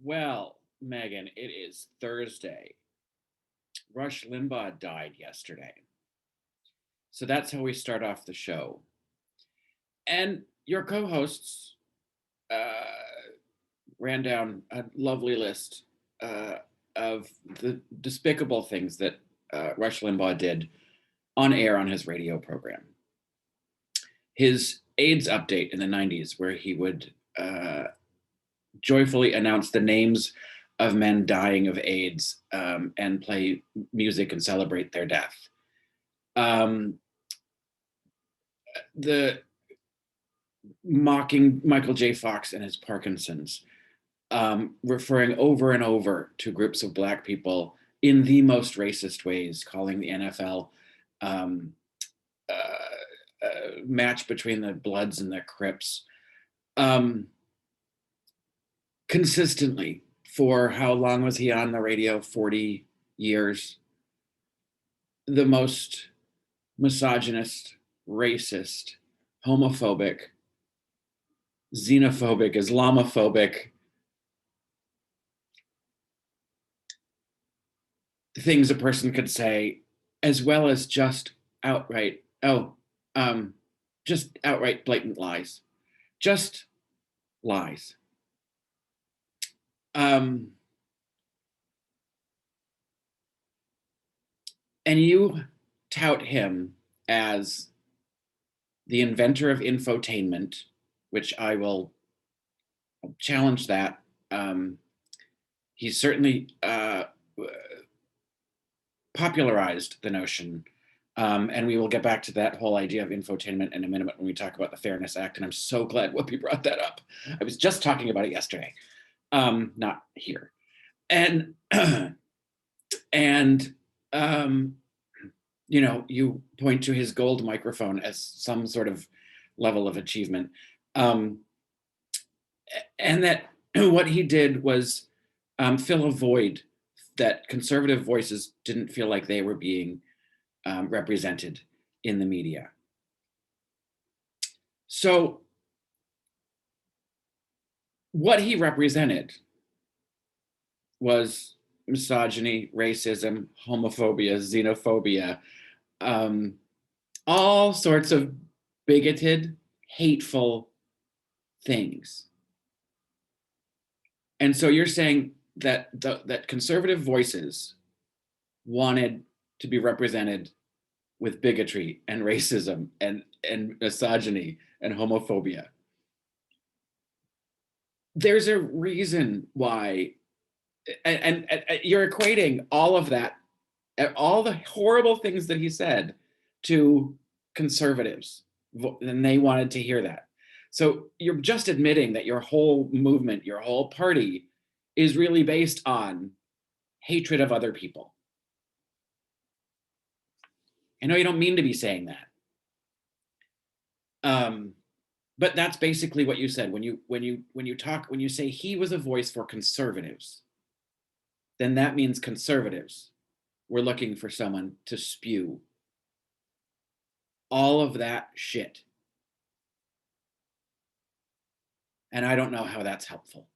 Well, Megan, it is Thursday. Rush Limbaugh died yesterday. So that's how we start off the show. And your co hosts uh, ran down a lovely list uh, of the despicable things that Rush Limbaugh did on air on his radio program. His AIDS update in the 90s, where he would joyfully announce the names of men dying of AIDS and play music and celebrate their death. The mocking Michael J. Fox and his Parkinson's, referring over and over to groups of Black people in the most racist ways, calling the NFL a match between the Bloods and the Crips. Consistently, for how long was he on the radio? 40 years. The most misogynist, racist, homophobic, xenophobic, Islamophobic things a person could say, as well as just outright, just outright blatant lies. Just lies. And you tout him as the inventor of infotainment, which I will challenge that. He's certainly popularized the notion, and we will get back to that whole idea of infotainment in a minute when we talk about the Fairness Act. And I'm so glad Whoopi brought that up. I was just talking about it yesterday, not here. And and you point to his gold microphone as some sort of level of achievement, and that what he did was fill a void that conservative voices didn't feel like they were being represented in the media. So what he represented was misogyny, racism, homophobia, xenophobia, all sorts of bigoted, hateful things. And so you're saying that that conservative voices wanted to be represented with bigotry and racism and misogyny and homophobia. There's a reason why, and you're equating all of that, all the horrible things that he said, to conservatives, and they wanted to hear that. So you're just admitting that your whole movement, your whole party, is really based on hatred of other people. I know you don't mean to be saying that, but that's basically what you said when you say he was a voice for conservatives. Then that means conservatives were looking for someone to spew all of that shit. And I don't know how that's helpful.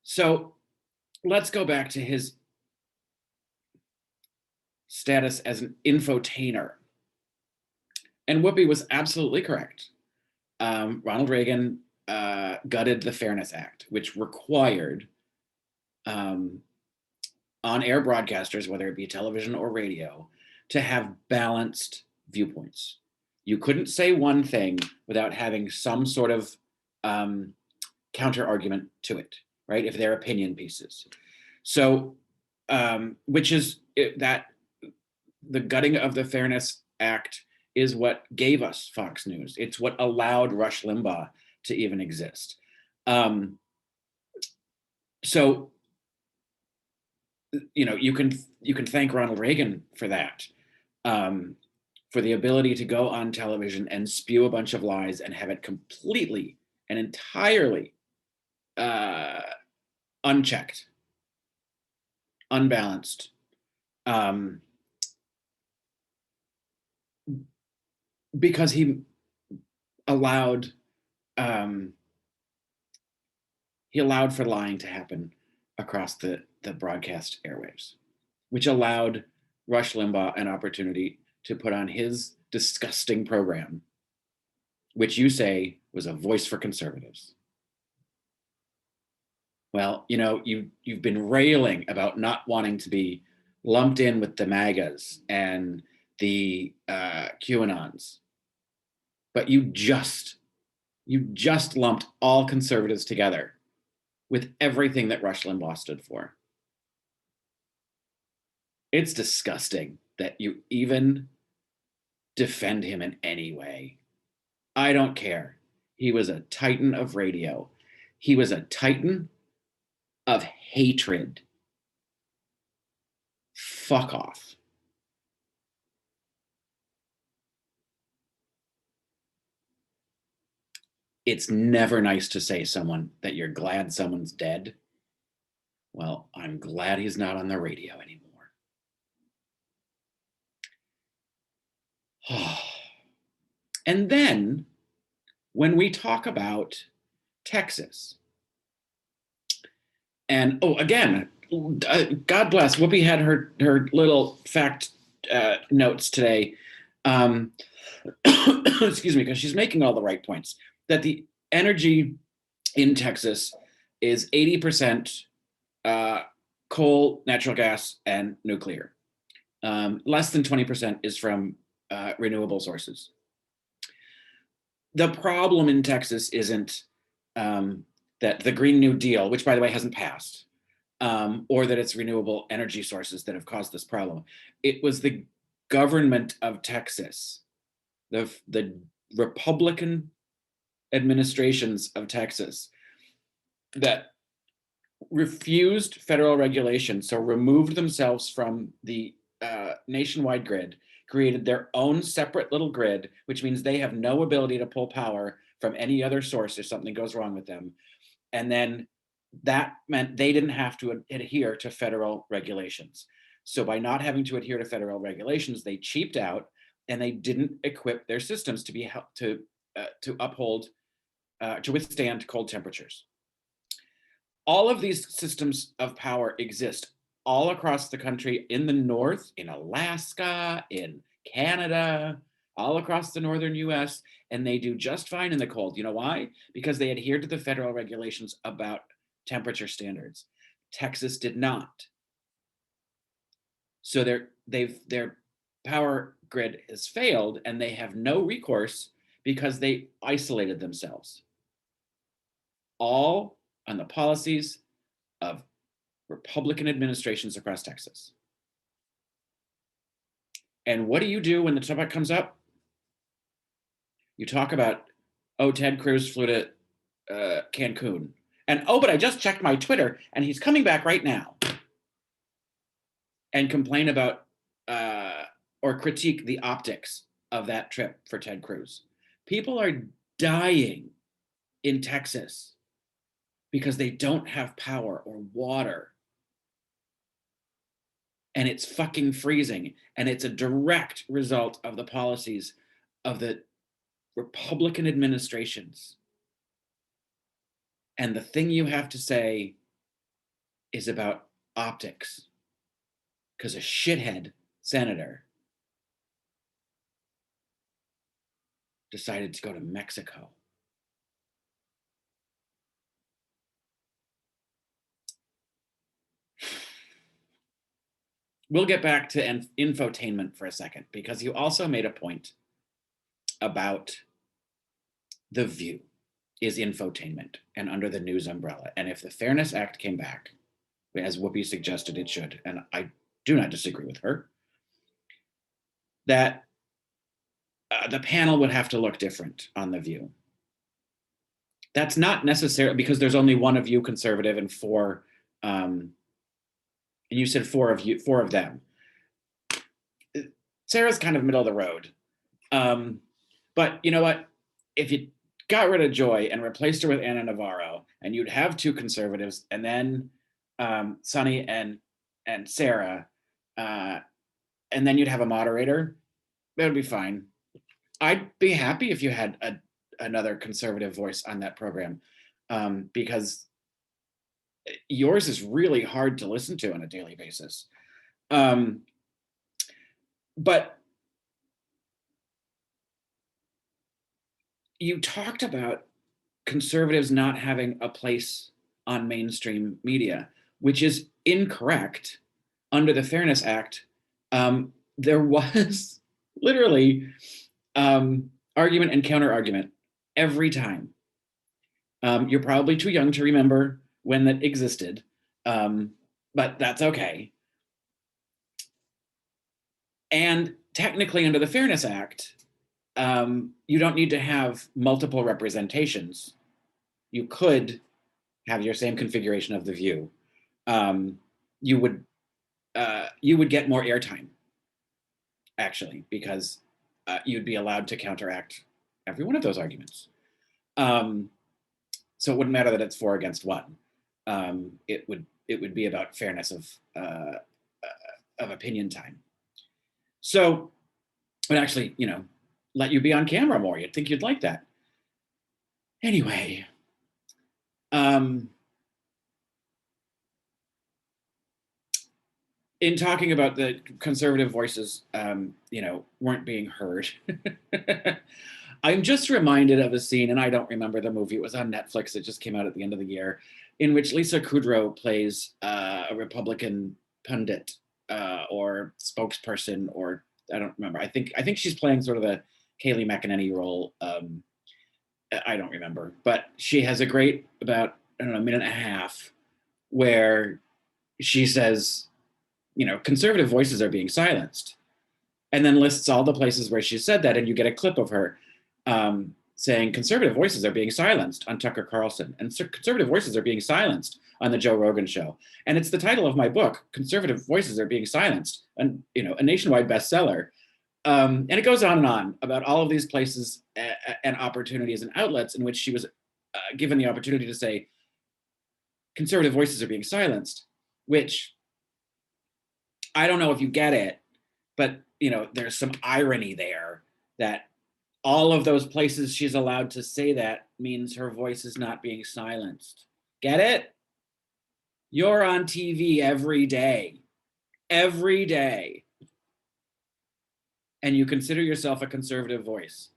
So let's go back to his status as an infotainer. And Whoopi was absolutely correct. Ronald Reagan gutted the Fairness Act, which required on-air broadcasters, whether it be television or radio, to have balanced viewpoints. You couldn't say one thing without having some sort of counter argument to it, right? If they're opinion pieces. So, which is that the gutting of the Fairness Act is what gave us Fox News. It's what allowed Rush Limbaugh to even exist. So, you can thank Ronald Reagan for that, for the ability to go on television and spew a bunch of lies and have it completely and entirely unchecked, unbalanced. Because he allowed he allowed for lying to happen across the broadcast airwaves, which allowed Rush Limbaugh an opportunity to put on his disgusting program, which you say was a voice for conservatives. Well, you know, you've been railing about not wanting to be lumped in with the MAGAs and the QAnons, but you just lumped all conservatives together with everything that Rush Limbaugh stood for. It's disgusting that you even defend him in any way. I don't care. He was a titan of radio. He was a titan of hatred. Fuck off. It's never nice to say that you're glad someone's dead. Well, I'm glad he's not on the radio anymore. And then when we talk about Texas, and again, God bless, Whoopi had her little fact notes today. Excuse me, because she's making all the right points. That the energy in Texas is 80% coal, natural gas, and nuclear. Less than 20% is from renewable sources. The problem in Texas isn't that the Green New Deal, which by the way hasn't passed, or that it's renewable energy sources that have caused this problem. It was the government of Texas, the Republican administrations of Texas that refused federal regulation, so removed themselves from the nationwide grid, created their own separate little grid, which means they have no ability to pull power from any other source if something goes wrong with them. And then that meant they didn't have to adhere to federal regulations. So by not having to adhere to federal regulations, they cheaped out and they didn't equip their systems to be to uphold to withstand cold temperatures. All of these systems of power exist all across the country, in the north, in Alaska, in Canada, all across the northern US, and they do just fine in the cold. You know why? Because they adhere to the federal regulations about temperature standards. Texas did not. So their power grid has failed and they have no recourse because they isolated themselves. All on the policies of Republican administrations across Texas. And what do you do when the topic comes up? You talk about, Ted Cruz flew to Cancun. And but I just checked my Twitter and he's coming back right now. And complain about or critique the optics of that trip for Ted Cruz. People are dying in Texas because they don't have power or water. And it's fucking freezing. And it's a direct result of the policies of the Republican administrations. And the thing you have to say is about optics. Because a shithead senator decided to go to Mexico. We'll get back to infotainment for a second, because you also made a point about The View is infotainment and under the news umbrella. And if the Fairness Act came back, as Whoopi suggested it should, and I do not disagree with her, that the panel would have to look different on The View. That's not necessarily because there's only one of you conservative and four, and you said four of them. Sarah's kind of middle of the road. But you know what? If you got rid of Joy and replaced her with Anna Navarro, and you'd have two conservatives, and then Sunny and Sarah, and then you'd have a moderator, that would be fine. I'd be happy if you had another conservative voice on that program, because yours is really hard to listen to on a daily basis. But you talked about conservatives not having a place on mainstream media, which is incorrect. Under the Fairness Act, there was literally argument and counter argument every time. You're probably too young to remember when that existed, but that's okay. And technically, under the Fairness Act, you don't need to have multiple representations. You could have your same configuration of the View. You would get more airtime, actually, because you'd be allowed to counteract every one of those arguments. So it wouldn't matter that it's 4 against 1. It would be about fairness of opinion time. So it would actually, let you be on camera more. You'd think you'd like that. Anyway, in talking about the conservative voices, weren't being heard. I'm just reminded of a scene, and I don't remember the movie. It was on Netflix. It just came out at the end of the year, in which Lisa Kudrow plays a Republican pundit or spokesperson, or I don't remember. I think she's playing sort of a Kayleigh McEnany role. I don't remember, but she has a great about, I don't know, a minute and a half where she says, conservative voices are being silenced, and then lists all the places where she said that, and you get a clip of her saying conservative voices are being silenced on Tucker Carlson, and conservative voices are being silenced on the Joe Rogan show. And it's the title of my book, Conservative Voices Are Being Silenced, and a nationwide bestseller. And it goes on about all of these places and opportunities and outlets in which she was given the opportunity to say conservative voices are being silenced, which I don't know if you get it, but there's some irony there that all of those places she's allowed to say that means her voice is not being silenced. Get it? You're on TV every day, and you consider yourself a conservative voice.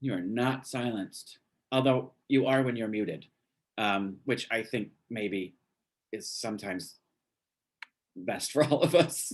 You are not silenced, although you are when you're muted, which I think maybe is sometimes best for all of us.